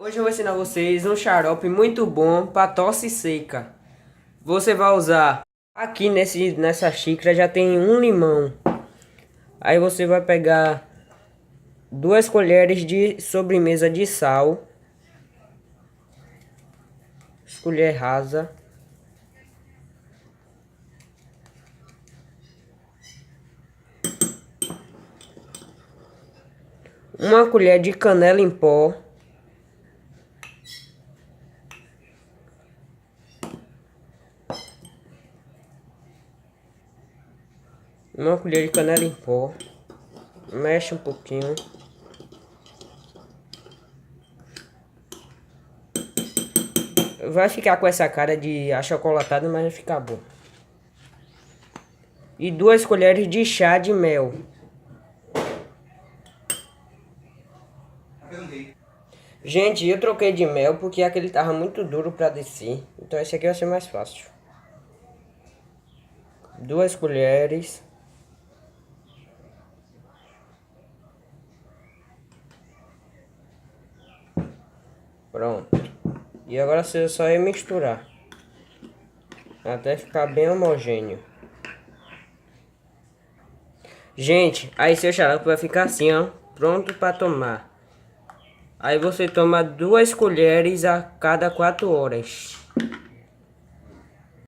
Hoje eu vou ensinar vocês um xarope muito bom para tosse seca. Você vai usar aqui nessa xícara já tem um limão. Aí você vai pegar 2 colheres de sobremesa de sal, colher rasa, uma colher de canela em pó, uma colher de canela em pó, mexe um pouquinho. Vai ficar com essa cara de achocolatado, mas vai ficar bom. E 2 colheres de chá de mel. Gente, eu troquei de mel porque aquele tava muito duro para descer. Então esse aqui vai ser mais fácil. 2 colheres. Pronto. E agora você só vai misturar até ficar bem homogêneo. Gente, aí seu xarope vai ficar assim, ó, pronto para tomar. Aí você toma 2 colheres a cada 4 horas.